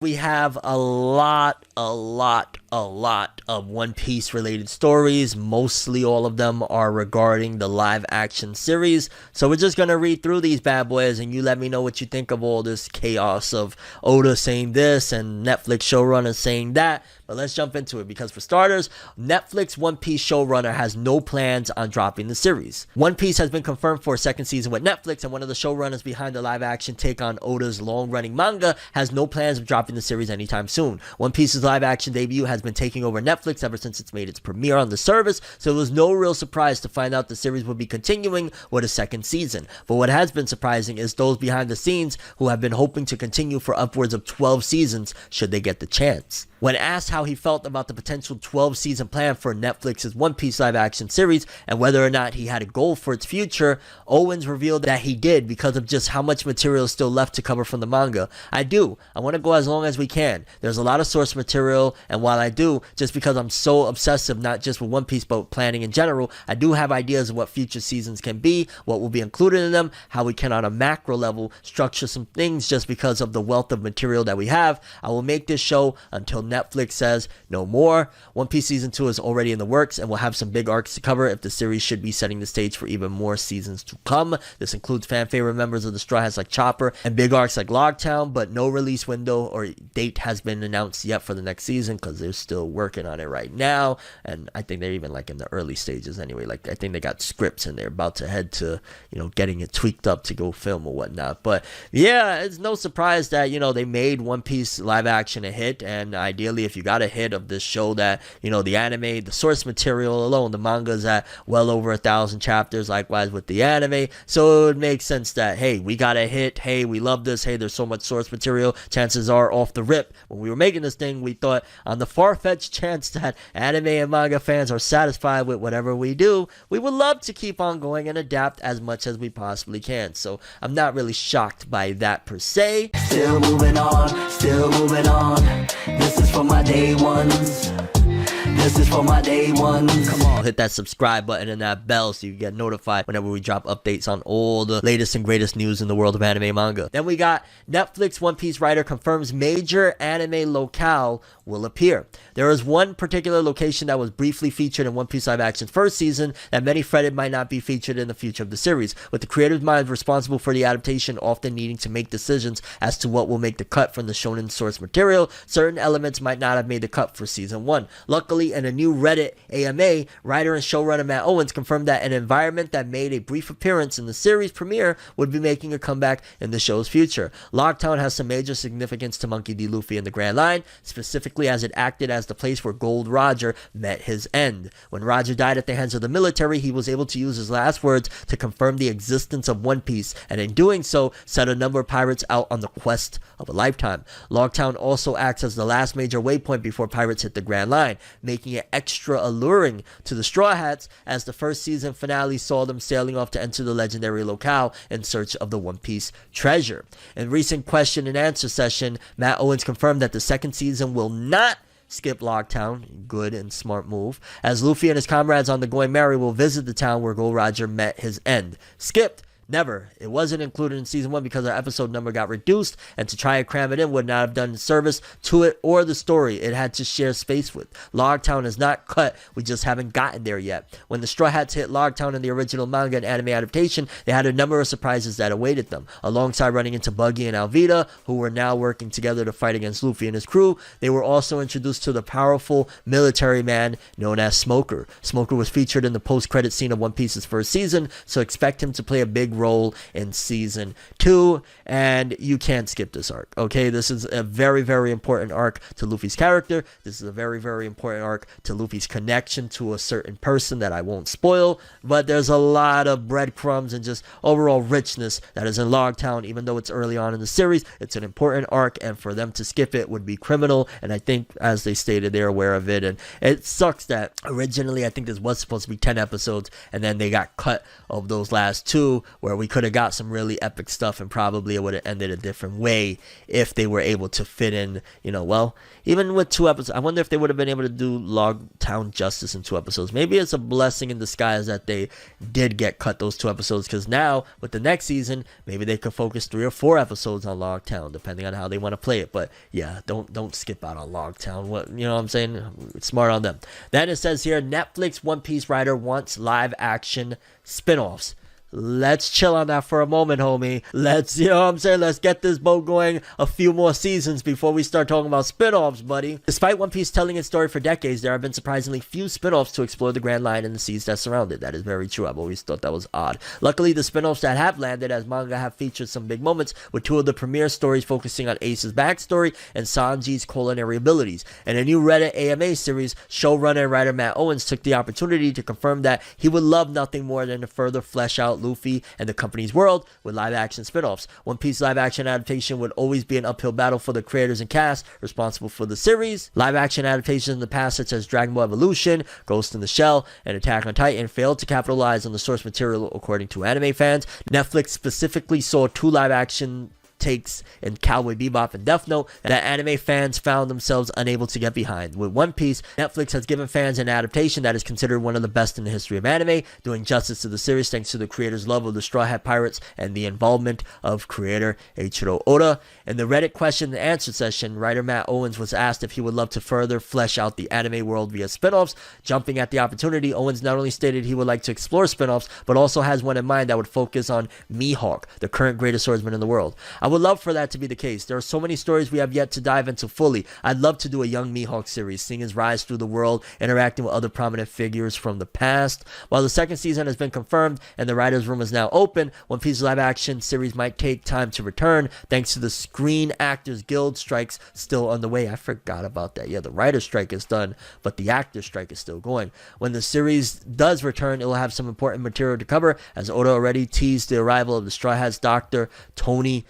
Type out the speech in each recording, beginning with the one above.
We have a lot of One Piece related stories. Mostly all of them are regarding the live action series. So we're just going to read through these bad boys and you let me know what you think of all this chaos of Oda saying this and Netflix showrunner saying that. But let's jump into it, because for starters, Netflix One Piece showrunner has no plans on dropping the series. One Piece has been confirmed for a second season with Netflix, and one of the showrunners behind the live action take on Oda's long-running manga has no plans of dropping the series anytime soon. One Piece's live action debut has been taking over Netflix ever since it's made its premiere on the service, so it was no real surprise to find out the series would be continuing with a second season. But what has been surprising is those behind the scenes who have been hoping to continue for upwards of 12 seasons should they get the chance. When asked how he felt about the potential 12-season plan for Netflix's One Piece live-action series and whether or not he had a goal for its future, Owens revealed that he did because of just how much material is still left to cover from the manga. I do. I want to go as long as we can. There's a lot of source material, and while I do, just because I'm so obsessive, not just with One Piece, but planning in general, I do have ideas of what future seasons can be, what will be included in them, how we can on a macro level structure some things just because of the wealth of material that we have. I will make this show until Netflix says no more. One Piece Season 2 is already in the works and will have some big arcs to cover if the series should be setting the stage for even more seasons to come. This includes fan favorite members of the Straw Hats like Chopper and big arcs like Logtown, but no release window or date has been announced yet for the next season because they're still working on it right now, and I think they're even like in the early stages anyway. Like I think they got scripts and they're about to head to, getting it tweaked up to go film or whatnot. But yeah, it's no surprise that, they made One Piece live action a hit, and ideally if you got a hit of this show that, the anime, the source material alone, the manga's at well over 1,000 chapters, likewise with the anime, so it would make sense that, hey, we got a hit, hey, we love this, hey, there's so much source material, chances are off the rip, when we were making this thing, we thought on the far-fetched chance that anime and manga fans are satisfied with whatever we do, we would love to keep on going and adapt as much as we possibly can. So I'm not really shocked by that per se. Still moving on, still moving on. This is for my day ones. This is for my day ones. Come on, hit that subscribe button and that bell so you get notified whenever we drop updates on all the latest and greatest news in the world of anime and manga. Then we got Netflix One Piece writer confirms major anime locale will appear. There is one particular location that was briefly featured in One Piece live action's first season that many fretted might not be featured in the future of the series, with the creative minds responsible for the adaptation often needing to make decisions as to what will make the cut from the shonen source material. Certain elements might not have made the cut for season 1. Luckily, in a new Reddit AMA, writer and showrunner Matt Owens confirmed that an environment that made a brief appearance in the series premiere would be making a comeback in the show's future. Logtown has some major significance to Monkey D. Luffy in the Grand Line, specifically as it acted as the place where Gold Roger met his end. When Roger died at the hands of the military, he was able to use his last words to confirm the existence of One Piece, and in doing so, set a number of pirates out on the quest of a lifetime. Logtown also acts as the last major waypoint before pirates hit the Grand Line, making it extra alluring to the Straw Hats, as the first season finale saw them sailing off to enter the legendary locale in search of the One Piece treasure. In a recent question and answer session, Matt Owens confirmed that the second season will not skip Logtown, good and smart move, as Luffy and his comrades on the Going Merry will visit the town where Gold Roger met his end. Skipped? Never. It wasn't included in season 1 because our episode number got reduced, and to try and cram it in would not have done service to it or the story it had to share space with. Logtown is not cut, we just haven't gotten there yet. When the Straw Hats hit Logtown in the original manga and anime adaptation, they had a number of surprises that awaited them. Alongside running into Buggy and Alvida, who were now working together to fight against Luffy and his crew, they were also introduced to the powerful military man known as Smoker. Smoker was featured in the post-credit scene of One Piece's first season, so expect him to play a big role in season 2, and you can't skip this arc. Okay, this is a very, very important arc to Luffy's character. This is a very, very important arc to Luffy's connection to a certain person that I won't spoil, but there's a lot of breadcrumbs and just overall richness that is in Logtown. Even though it's early on in the series, it's an important arc, and for them to skip it would be criminal, and I think, as they stated, they're aware of it. And it sucks that originally I think this was supposed to be 10 episodes, and then they got cut of those last 2, where where we could have got some really epic stuff, and probably it would have ended a different way if they were able to fit in, well, even with 2 episodes. I wonder if they would have been able to do Logtown justice in 2 episodes. Maybe it's a blessing in disguise that they did get cut those 2 episodes, because now with the next season, maybe they could focus 3 or 4 episodes on Logtown, depending on how they want to play it. But yeah, don't skip out on Logtown. What I'm saying? It's smart on them. Then it says here, Netflix One Piece writer wants live action spin-offs. Let's chill on that for a moment, homie. Let's get this boat going a few more seasons before we start talking about spin-offs, buddy. Despite One Piece telling its story for decades, there have been surprisingly few spin-offs to explore the Grand Line and the seas that surround it. That is very true. I've always thought that was odd. Luckily, the spin-offs that have landed as manga have featured some big moments, with 2 of the premiere stories focusing on Ace's backstory and Sanji's culinary abilities. In a new Reddit AMA series, showrunner and writer Matt Owens took the opportunity to confirm that he would love nothing more than to further flesh out Luffy and the company's world with live-action spin-offs. One Piece live-action adaptation would always be an uphill battle for the creators and cast responsible for the series. Live-action adaptations in the past, such as Dragon Ball Evolution, Ghost in the Shell, and Attack on Titan, failed to capitalize on the source material, according to anime fans. Netflix specifically saw 2 live-action takes in Cowboy Bebop and Death Note that anime fans found themselves unable to get behind. With One Piece, Netflix has given fans an adaptation that is considered one of the best in the history of anime, doing justice to the series thanks to the creator's love of the Straw Hat Pirates and the involvement of creator Eiichiro Oda. In the Reddit question and answer session, writer Matt Owens was asked if he would love to further flesh out the anime world via spin-offs. Jumping at the opportunity, Owens not only stated he would like to explore spin-offs, but also has one in mind that would focus on Mihawk, the current greatest swordsman in the world. I would love for that to be the case. There are so many stories we have yet to dive into fully. I'd love to do a young Mihawk series, seeing his rise through the world, interacting with other prominent figures from the past. While the 2nd season has been confirmed and the writer's room is now open, One Piece live action series might take time to return thanks to the Screen Actors Guild strikes still underway. I forgot about that. Yeah, the writer's strike is done, but the actor's strike is still going. When the series does return, it will have some important material to cover, as Oda already teased the arrival of the Straw Hats Doctor Tony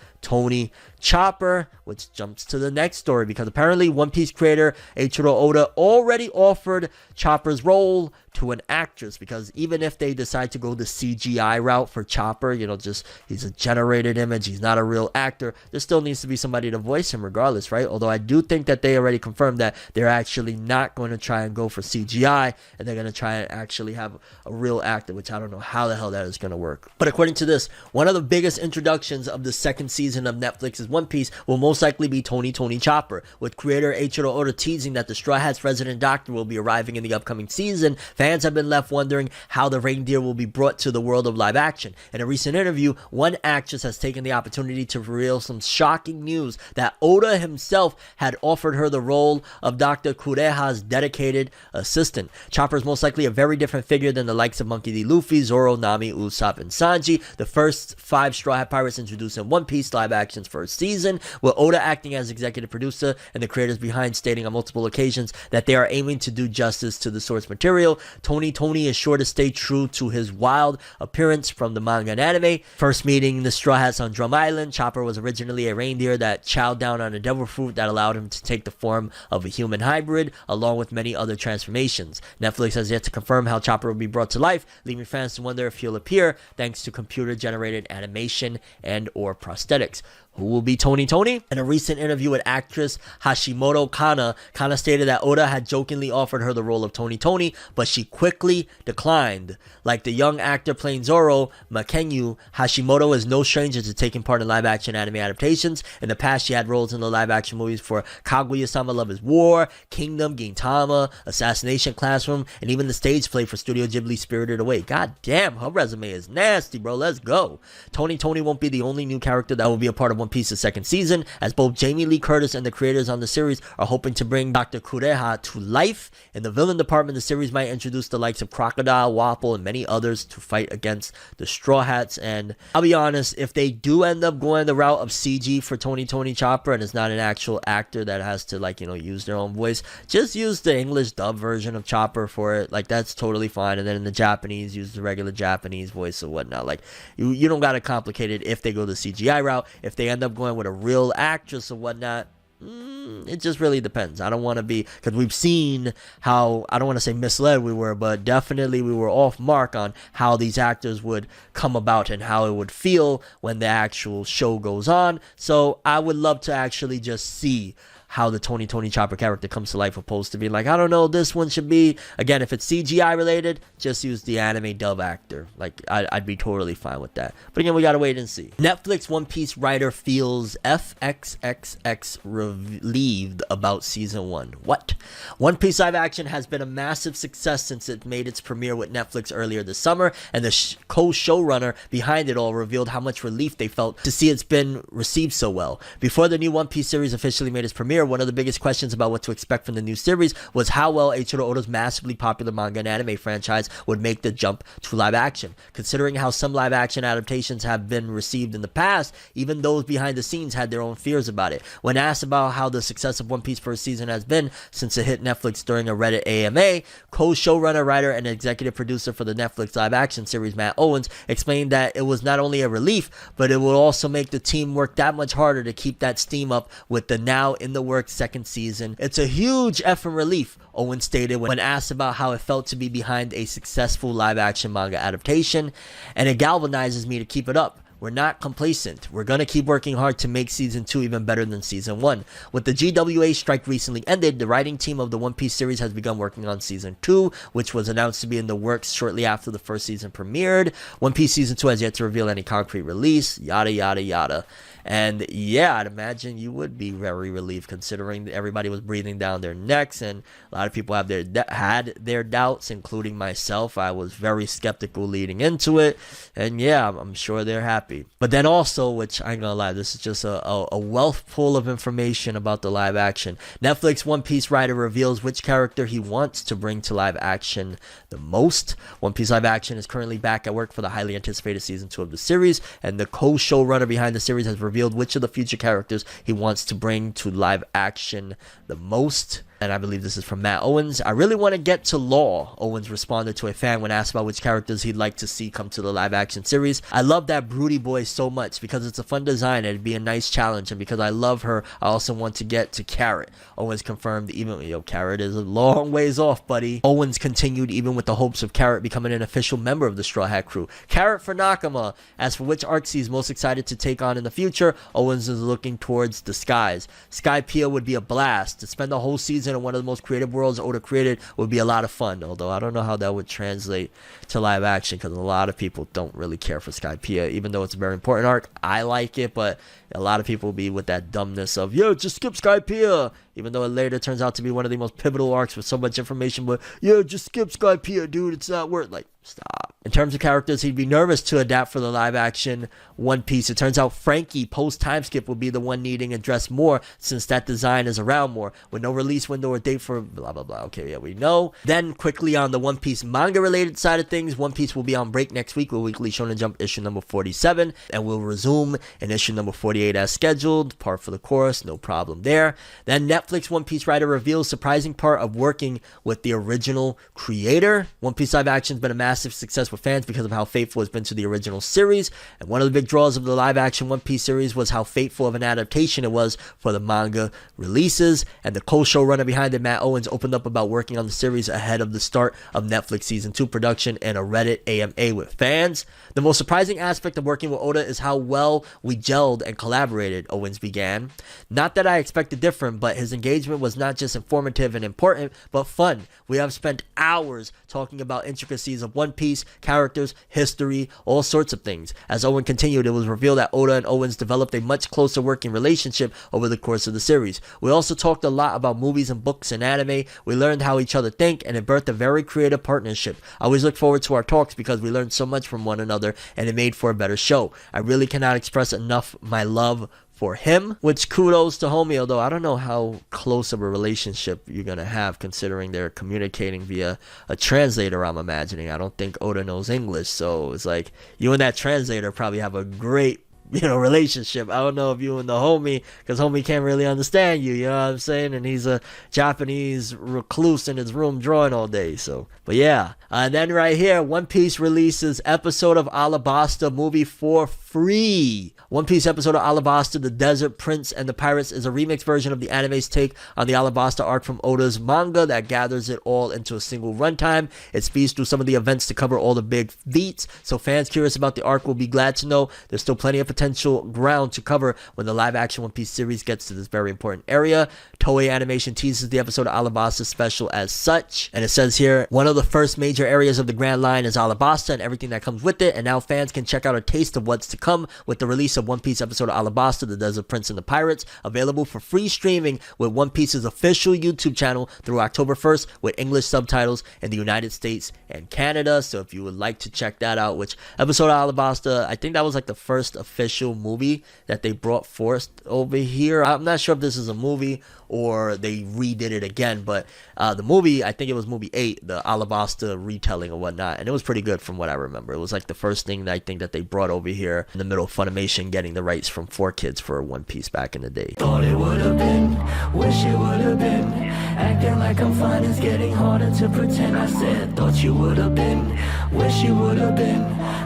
Chopper, which jumps to the next story, because apparently One Piece creator Eiichiro Oda already offered Chopper's role to an actress, because even if they decide to go the CGI route for Chopper, just he's a generated image, he's not a real actor, there still needs to be somebody to voice him regardless, right? Although I do think that they already confirmed that they're actually not going to try and go for CGI, and they're going to try and actually have a real actor, which I don't know how the hell that is going to work. But according to this, one of the biggest introductions of the 2nd season of Netflix's One Piece will most likely be Tony Chopper, with creator Eiichiro Oda teasing that the Straw Hats resident doctor will be arriving in the upcoming season. Fans have been left wondering how the reindeer will be brought to the world of live action. In a recent interview, one actress has taken the opportunity to reveal some shocking news that Oda himself had offered her the role of Dr. Kureha's dedicated assistant. Chopper is most likely a very different figure than the likes of Monkey D. Luffy, Zoro, Nami, Usopp, and Sanji, the first 5 Straw Hat Pirates introduced in One Piece live action's first season, with Oda acting as executive producer and the creators behind stating on multiple occasions that they are aiming to do justice to the source material. Tony is sure to stay true to his wild appearance from the manga and anime. First meeting the Straw Hats on Drum Island, Chopper was originally a reindeer that chowed down on a devil fruit that allowed him to take the form of a human hybrid, along with many other transformations. Netflix has yet to confirm how Chopper will be brought to life, leaving fans to wonder if he'll appear thanks to computer-generated animation and or prosthetics. Who will be Tony? In a recent interview with actress Hashimoto Kana stated that Oda had jokingly offered her the role of Tony, but she quickly declined. Like the young actor playing Zoro, Makenyu, Hashimoto is no stranger to taking part in live-action anime adaptations. In the past, she had roles in the live-action movies for Kaguya-sama Love is War, Kingdom, Gintama, Assassination Classroom, and even the stage play for Studio Ghibli's Spirited Away. God damn, her resume is nasty, bro. Let's go. Tony won't be the only new character that will be a part of One Piece's 2nd season, as both Jamie Lee Curtis and the creators on the series are hoping to bring Dr. Kureha to life. In the villain department, the series might introduce the likes of Crocodile, Wapol, and many others to fight against the Straw Hats. And I'll be honest, if they do end up going the route of CG for Tony Chopper, and it's not an actual actor that has to use their own voice, just use the English dub version of Chopper for it. That's totally fine. And then in the Japanese, use the regular Japanese voice or whatnot. You don't gotta complicate it if they go the CGI route. If they end up going with a real actress or whatnot, It just really depends. I don't want to be, because we've seen how, I don't want to say misled we were, but definitely we were off mark on how these actors would come about and how it would feel when the actual show goes on. So I would love to actually just see how the Tony Chopper character comes to life, opposed to being like, I don't know, this one should be, again, if it's CGI related, just use the anime dub actor. Like, I'd be totally fine with that. But again, we gotta wait and see. Netflix One Piece writer feels FXXX relieved about season 1. What? One Piece live action has been a massive success since it made its premiere with Netflix earlier this summer, and the co-showrunner behind it all revealed how much relief they felt to see it's been received so well. Before the new One Piece series officially made its premiere, one of the biggest questions about what to expect from the new series was how well Eiichiro Oda's massively popular manga and anime franchise would make the jump to live action. Considering how some live action adaptations have been received in the past, even those behind the scenes had their own fears about it. When asked about how the success of One Piece first season has been since it hit Netflix during a Reddit AMA, co-showrunner, writer, and executive producer for the Netflix live action series Matt Owens explained that it was not only a relief, but it would also make the team work that much harder to keep that steam up with the now in the works second season. It's a huge effing relief, Owen stated when asked about how it felt to be behind a successful live action manga adaptation, and it galvanizes me to keep it up. We're not complacent. We're going to keep working hard to make season 2 even better than season 1. With the GWA strike recently ended, the writing team of the One Piece series has begun working on season 2, which was announced to be in the works shortly after the first season premiered. One Piece season 2 has yet to reveal any concrete release, yada yada yada. And yeah, I'd imagine you would be very relieved considering that everybody was breathing down their necks, and a lot of people have had their doubts, including myself. I was very skeptical leading into it, and yeah, I'm sure they're happy. But then also, which I ain't gonna lie, this is just a wealth full of information about the live action. Netflix One Piece writer reveals which character he wants to bring to live action the most. One Piece live action is currently back at work for the highly anticipated season 2 of the series, and the co-showrunner behind the series has revealed which of the future characters he wants to bring to live action the most. And I believe this is from Matt Owens. I really want to get to Law, Owens responded to a fan when asked about which characters he'd like to see come to the live action series. I love that broody boy so much because it's a fun design and it'd be a nice challenge, and because I love her, I also want to get to Carrot. Owens confirmed even, Carrot is a long ways off, buddy. Owens continued even with the hopes of Carrot becoming an official member of the Straw Hat crew. Carrot for Nakama. As for which arcs he's most excited to take on in the future, Owens is looking towards the skies. Skypiea would be a blast. To spend the whole season in one of the most creative worlds Oda created would be a lot of fun, although I don't know how that would translate to live action because a lot of people don't really care for Skypiea, even though it's a very important arc. I like it, but a lot of people be with that dumbness of, yo, just skip Skypiea, even though it later turns out to be one of the most pivotal arcs with so much information, but yeah, just skip Skypiea, dude, it's not worth, like, stop. In terms of characters he'd be nervous to adapt for the live action One Piece, it turns out Frankie post time skip will be the one needing addressed more since that design is around more, with no release window or date for blah blah blah. Okay, yeah, we know. Then quickly on the One Piece manga related side of things, One Piece will be on break next week with Weekly Shonen Jump issue number 47, and will resume in issue number 48 as scheduled, par for the course, no problem there. Then Netflix One Piece writer reveals surprising part of working with the original creator. One Piece live action has been a massive success with fans because of how faithful it's been to the original series, and one of the big draws of the live action One Piece series was how faithful of an adaptation it was for the manga releases, and the co-showrunner behind it, Matt Owens, opened up about working on the series ahead of the start of Netflix season 2 production in a Reddit AMA with fans. The most surprising aspect of working with Oda is how well we gelled and collaborated, Owens began. Not that I expected different, but his engagement was not just informative and important, but fun. We have spent hours talking about intricacies of One Piece, characters, history, all sorts of things. As Owen continued, it was revealed that Oda and Owens developed a much closer working relationship over the course of the series. We also talked a lot about movies and books and anime. We learned how each other think, and it birthed a very creative partnership. I always look forward to our talks because we learned so much from one another, and it made for a better show. I really cannot express enough my love for him, which kudos to homie, although I don't know how close of a relationship you're gonna have considering they're communicating via a translator, I'm imagining. I don't think Oda knows English, so it's like you and that translator probably have a great relationship. I don't know if you and the homie, because homie can't really understand you, you know what I'm saying? And he's a Japanese recluse in his room drawing all day, so. But yeah. And then right here, One Piece releases episode of Alabasta movie for free. One Piece episode of Alabasta, The Desert Prince and the Pirates is a remix version of the anime's take on the Alabasta arc from Oda's manga that gathers it all into a single runtime. It speeds through some of the events to cover all the big beats, so fans curious about the arc will be glad to know there's still plenty of potential ground to cover when the live-action One Piece series gets to this very important area. Toei Animation teases the episode of Alabasta special as such, and it says here, one of the first major areas of the Grand Line is Alabasta and everything that comes with it, and now fans can check out a taste of what's to come with the release of One Piece episode of Alabasta, The Desert Prince and the Pirates, available for free streaming with One Piece's official YouTube channel through October 1st with English subtitles in the United States and Canada. So if you would like to check that out, which episode of Alabasta, I think that was like the first official movie that they brought forth over here. I'm not sure if this is a movie or they redid it again, but the movie, I think it was movie 8, the Alabasta retelling or whatnot, and it was pretty good from what I remember. It was like the first thing that I think that they brought over here in the middle of Funimation getting the rights from 4Kids for One Piece back in the day. Thought it would have been, wish it would have been. Acting like I'm fine is getting harder to pretend. I said, thought you would have been, wish you would have been.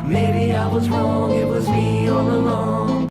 Maybe I was wrong, it was me all along.